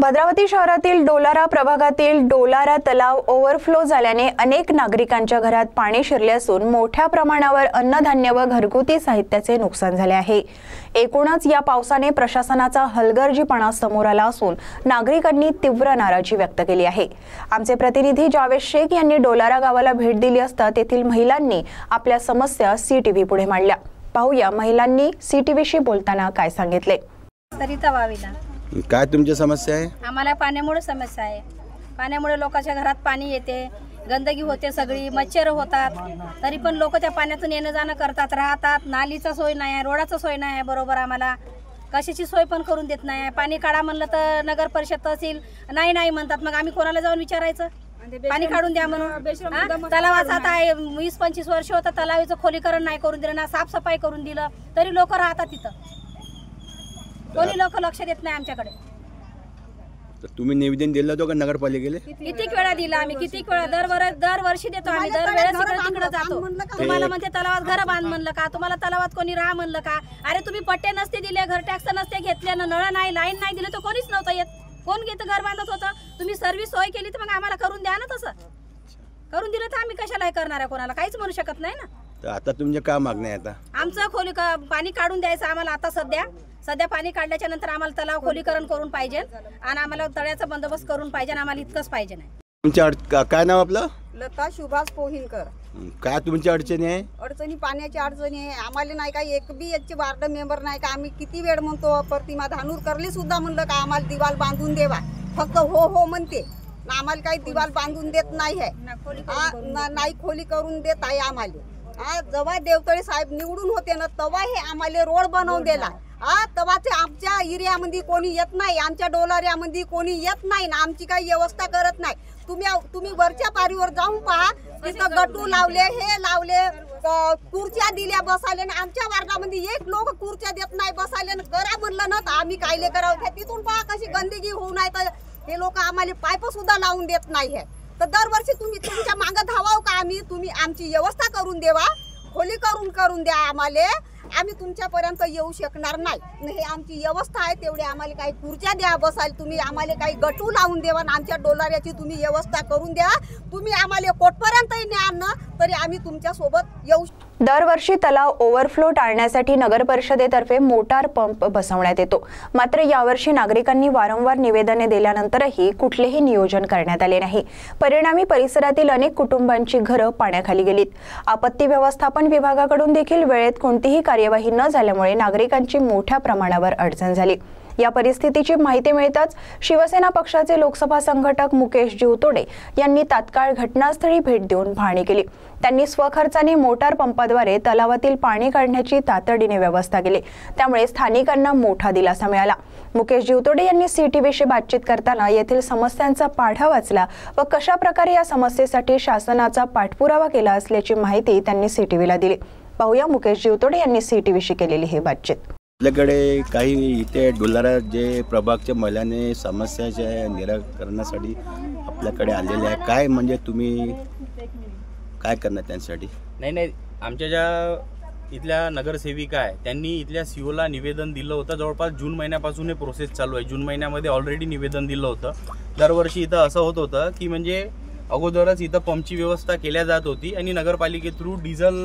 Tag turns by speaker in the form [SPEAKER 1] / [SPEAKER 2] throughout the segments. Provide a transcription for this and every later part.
[SPEAKER 1] भद्रावती शहरातील डोलारा प्रभागातील डोलारा तलाव ओव्हरफ्लो झाल्याने अनेक नागरिकांच्या घरात पाणी शिरले असून मोठ्या प्रमाणावर अन्नधान्य व घरगुती साहित्याचे नुकसान झाले आहे। एकूणच या पावसाने प्रशासनाचा हलगर्जीपणा समोर आला असून नागरिकांनी तीव्र नाराजी व्यक्त केली आहे। आमचे प्रतिनिधी जावेद शेख यांनी डोलारा गावाला भेट दिली असता तेथील महिलांनी आपल्या समस्या सीटीव्ही पुढे मांडल्या। पाहूया महिलांनी सीटीव्हीशी बोलताना काय सांगितले।
[SPEAKER 2] सरिता वावीला
[SPEAKER 3] काय तुमची समस्या आहे?
[SPEAKER 2] आम्हाला पाण्यामुळे समस्या आहे। पाण्यामुळे लोकांच्या घरात पाणी येते, गंदगी होते, सगळी मच्छर होतात, तरी पण लोक त्या पाण्यातून येणं जाणं करतात, राहतात। नालीचा सोय नाही, रोडाचा सोय नाही बरोबर, आम्हाला कशाची सोय पण करून देत नाही। पाणी काढा म्हणलं तर नगर परिषद तहसील नाही म्हणतात, मग आम्ही कोणाला जाऊन विचारायचं पाणी काढून द्या म्हणून। तलावाचा आता 20-25 वर्ष होतं, तलावाचं खोलीकरण नाही करून दिलं ना, साफसफाई करून दिलं, तरी लोक राहतात तिथं, कोणी लोक लक्ष देत नाही आमच्याकडे।
[SPEAKER 3] तर तुम्ही निवेदन दिलं होतं का नगरपालिकेला?
[SPEAKER 2] किती वेळा दिला आम्ही, किती वेळा, दरवर्षी देतो आम्ही, दरवेळेस तिकडे जातो। तुम्हाला म्हणते तलावात घर बांध म्हणलं का, तुम्हाला तलावात कोणी राहा म्हणलं का? अरे तुम्ही पट्टे नसते दिले, घर टॅक्स नसते घेतले, नळ नाही, लाईन नाही दिलं तर कोणीच नव्हतं येत, कोण घेतं घर बांधत होतं? तुम्ही सर्व्हिस सोय केली तर मग आम्हाला करून द्या ना, तसं करून दिलं तर आम्ही कशाला करणार आहे, कोणाला काहीच म्हणू शकत नाही ना।
[SPEAKER 3] तर आता तुमचे काय मागणी आहे? आता
[SPEAKER 2] आमचं पाणी काढून द्यायचं आम्हाला, आता सध्या पाणी काढल्याच्या नंतर आम्हाला तलाव खोलीकरण करून पाहिजे आणि आम्हाला तळ्याचा बंदोबस्त करून पाहिजे, आम्हाला इतकंच पाहिजे नाही।
[SPEAKER 3] तुमच्या काय नाव आपलं?
[SPEAKER 4] लता सुभाष पोहिनकर।
[SPEAKER 3] काय तुमची अडचणी आहे?
[SPEAKER 4] अडचणी पाण्याची अडचणी आहे आम्हाला, नाही का एक बी याचे वार्ड मेंबर नाही का। आम्ही किती वेळ म्हणतो, प्रतिमा धानूरकरली सुद्धा म्हणलं का आम्हाला दिवाल बांधून देवा, फक्त हो म्हणते ना, आम्हाला काही दिवाल बांधून देत नाही आहे, नाही खोली करून देत आहे आम्हाला। जेव्हा देवतळे साहेब निवडून होते ना, तेव्हा हे आम्हाला रोड बनवून दिला। तेव्हा ते आमच्या एरियामध्ये कोणी येत नाही, आमच्या डोलाऱ्यामध्ये कोणी येत नाही ना, आमची काही व्यवस्था करत नाही। तुम्ही वरच्या पारीवर जाऊन पहा, तिथं गटू लावले, हे लावले, खुर्च्या दिल्या बसायला, आमच्या वार्डामध्ये एक लोक खुर्च्या देत नाही बसायला। करा म्हणलं ना तर आम्ही कायले करावं, तिथून पहा कशी गंदगी होऊ नये, तर हे लोक आम्हाला पाईप सुद्धा लावून देत नाही आहे। तर दरवर्षी तुम्ही तुमच्या मागं धावाव का आम्ही, तुम्ही आमची व्यवस्था करून देवा, खोली करून द्या आम्हाला, आम्ही तुमच्यापर्यंत येऊ शकणार नाही। हे आमची व्यवस्था आहे तेवढी, आम्हाला काही खुर्च्या द्या बसायला, तुम्ही आम्हाला काही गटू लावून देवा, आमच्या डोलाऱ्याची तुम्ही व्यवस्था करून द्या। तुम्ही आम्हाला कोटपर्यंतही न्या ना, तरी आम्ही तुमच्या सोबत येऊ।
[SPEAKER 1] दरवर्षी तलाव ओव्हरफ्लो टाळण्यासाठी नगर परिषदेतर्फे मोटार पंप बसवण्यात येतो, मात्र यावर्षी नागरिकांनी वारंवार निवेदने दिल्यानंतरही कुठलेही नियोजन करण्यात आले नाही। परिणामी परिसरातील अनेक कुटुंबांची घरं पाण्याखाली गेलीत। आपत्ती व्यवस्थापन विभागाकडून देखील वेळेत कोणतीही कार्यवाही न झाल्यामुळे नागरिकांची मोठ्या प्रमाणावर अडचण झाली। या परिस्थितीची माहिती मिळताच शिवसेना पक्षाचे लोकसभा संघटक मुकेश जीवतोडे यांनी तात्काळ घटनास्थळी भेट देऊन पाहणी केली। त्यांनी स्वखर्चाने मोटार पंपाद्वारे तलावातील पाणी काढण्याची तातडीने व्यवस्था केली, त्यामुळे स्थानिकांना मोठा दिलासा मिळाला। मुकेश जीवतोडे यांनी सीटीव्हीशी बातचीत करताना येथील समस्यांचा पाढा वाचला व कशा प्रकारे या समस्येसाठी शासनाचा पाठपुरावा केला असल्याची माहिती त्यांनी सीटीव्हीला दिली। पाहूया मुकेश जीवतोडे यांनी सीटीव्हीशी केलेली ही बातचीत।
[SPEAKER 3] आपल्याकडे काही इथे डोलारा जे प्रभागच्या महिलांनी समस्याच्या निराकरणासाठी आपल्याकडे आलेले आहे, काय म्हणजे तुम्ही काय करणार त्यांसाठी?
[SPEAKER 5] नाही, आमच्या ज्या इथल्या नगरसेविका आहे त्यांनी इथल्या सीओला निवेदन दिलं होतं। जवळपास जून महिन्यापासून हे प्रोसेस चालू आहे। जून महिन्यामध्ये ऑलरेडी निवेदन दिलं होतं। दरवर्षी इथं असं होत होतं की म्हणजे अगोदरच इथं पंपची व्यवस्था केल्या जात होती आणि नगरपालिके थ्रू डिझेल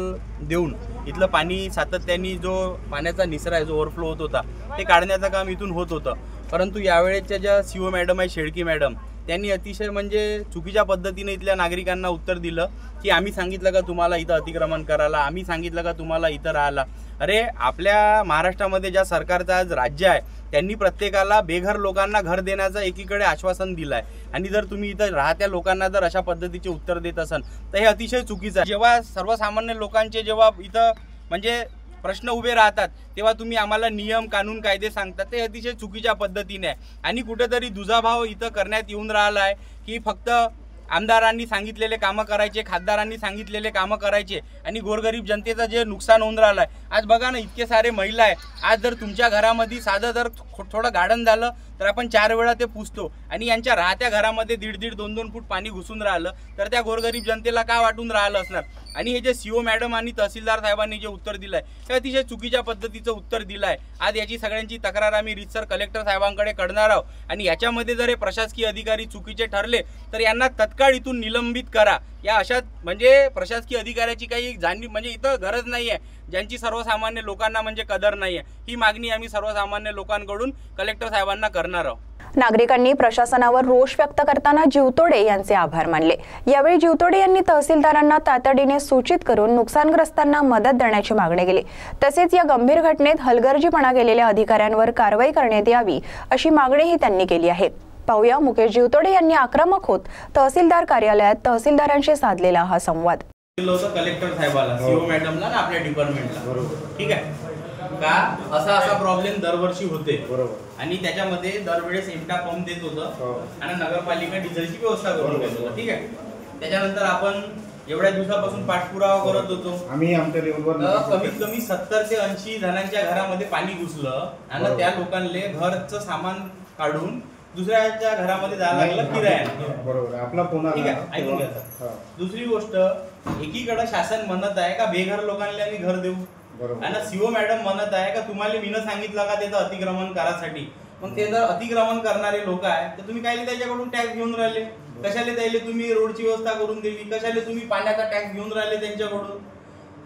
[SPEAKER 5] देऊन इथलं पाणी सातत्याने जो पाण्याचा निचरा आहे, जो ओव्हरफ्लो होत होता, ते काढण्याचं काम इथून होत होतं। परंतु यावेळेच्या ज्या सीओ मॅडम आहे, शेळकी मॅडम, त्यांनी अतिशय म्हणजे चुकीच्या पद्धतीने इथल्या नागरिकांना उत्तर दिलं की आम्ही सांगितलं का तुम्हाला इथं अतिक्रमण करायला, आम्ही सांगितलं का तुम्हाला इथं राहायला। अरे आपल्या महाराष्ट्रामध्ये ज्या सरकारचं आज राज्य आहे, त्यांनी प्रत्येकाला बेघर लोकांना घर देण्याचं एकीकडे आश्वासन दिलं आहे, आणि जर तुम्ही इथं राहत्या लोकांना जर अशा पद्धतीचे उत्तर देत असाल तर हे अतिशय चुकीचं आहे। जेव्हा सर्वसामान्य लोकांचे जेव्हा इथं म्हणजे प्रश्न उभे राहतात तेव्हा तुम्ही आम्हाला नियम कानून कायदे सांगतात, ते अतिशय चुकीच्या पद्धतीने आहे। आणि कुठेतरी दुजाभाव इथं करण्यात येऊन राहिला आहे की फक्त आमदारांनी सांगितलेले कामं करायचे, खासदारांनी सांगितलेले कामं करायचे आणि गोरगरीब जनतेचं जे नुकसान होऊन राहिलं आहे। आज बघा ना, इतके सारे महिला आहे, आज जर तुमच्या घरामध्ये साधं जर थोडं गार्डन झालं तर आपण 4 वेळा ते पुसतो आणि यांच्या राहत्या घरामध्ये 1.5 2 फूट पाणी घुसून राहिलं तर त्या गोरगरीब जनतेला काय वाटून राहिलं असणार. आणि हे जे सीओ मॅडम आणि तहसीलदार साहेबांनी जे उत्तर दिलं आहे ते अतिशय चुकीच्या पद्धतीचं उत्तर दिलं आहे. आज याची सगळ्यांची तक्रार आम्ही रीतसर कलेक्टर साहेबांकडे करणार आहोत आणि याच्यामध्ये जर हे प्रशासकीय अधिकारी चुकीचे ठरले तर यांना तत्काळ इथून निलंबित करा. या अशा म्हणजे प्रशासकीय अधिकाऱ्याची काही जाणीव म्हणजे इथं गरज नाही आहे, ज्यांची सर्वसामान्य लोकांना म्हणजे कदर नाही आहे. ही मागणी आम्ही सर्वसामान्य लोकांकडून कलेक्टर साहेबांना करणार आहोत.
[SPEAKER 1] नागरिकांनी प्रशासनावर रोष व्यक्त करताना जीवतोडे यांचे आभार मानले. यावेळी जीवतोडे यांनी तहसीलदारांना तातडीने सूचित करून नुकसानग्रस्तांना मदत देण्याची मागणी केली. तसेच या गंभीर घटनेत हलगर्जीपणा केलेल्या अधिकाऱ्यांवर कारवाई करण्यात यावी अशी मागणीही त्यांनी केली आहे. पाहूया मुकेश जीवतोडे यांनी आक्रमक होत तहसीलदार कार्यालयात तहसीलदारांशी साधलेला हा संवाद.
[SPEAKER 5] कलेक्टर साहेबाला सीओ मॅडमला ना आपल्या डिपार्टमेंटला, ठीक आहे का, असा प्रॉब्लेम दरवर्षी होते आणि त्याच्यामध्ये दरवेळेस एकटा पंप देत होतं आणि नगरपालिका डिझेलची व्यवस्था करून देत होतं, ठीक आहे. त्याच्यानंतर आपण एवढ्या दिवसापासून पाठपुरावा करत होतो.
[SPEAKER 6] आम्ही आमच्या लेवलवर
[SPEAKER 5] कमीत कमी 70 ते 80 जणांच्या घरामध्ये पाणी घुसलं आणि त्या लोकांना घरचं सामान काढून दुसऱ्याच्या घरामध्ये जायला लागलं किरायाने.
[SPEAKER 6] बरोबर, आपला फोन
[SPEAKER 5] ठीक आहे, ऐकून घ्या. दुसरी गोष्ट, एकीकडे शासन म्हणत आहे का बेघर लोकांना आम्ही घर देऊ आणि सीओ मॅडम म्हणत आहे का तुम्हाला मीनं सांगितलं का त्याचं अतिक्रमण करायसाठी. मग ते जर अतिक्रमण करणारे लोक आहे तर तुम्ही काय त्याच्याकडून टॅक्स घेऊन राहिले, कशाला द्यायले तुम्ही रोडची व्यवस्था करून दिली, कशाला तुम्ही पाण्याचा टॅक्स घेऊन राहिले त्यांच्याकडून.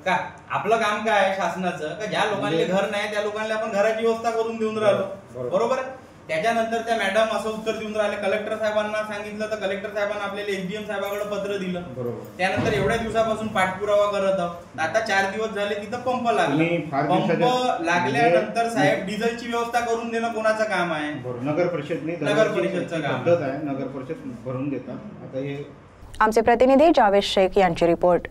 [SPEAKER 5] का आपलं काम काय आहे शासनाचं का ज्या लोकांना घर नाही त्या लोकांना आपण घराची व्यवस्था करून देऊन राहिलो, बरोबर. त्याच्यानंतर त्या मॅडम असं उत्तर देऊन राहिले, कलेक्टर साहेबांना सांगितलं तर कलेक्टर साहेबांना आपल्याला एसडीएम साहेबांकडे पत्र दिलं. त्यानंतर एवढ्या दिवसापासून पाठपुरावा करत आहोत. आता 4 दिवस झाले तिथं पंप लागला. पंप लागल्यानंतर साहेब डिझेलची व्यवस्था करून देणं कोणाचं काम आहे?
[SPEAKER 6] नगर परिषदचं काम आहे. नगर परिषद भरून देतात. आता हे
[SPEAKER 1] आमचे प्रतिनिधी जावेद शेख यांची रिपोर्ट.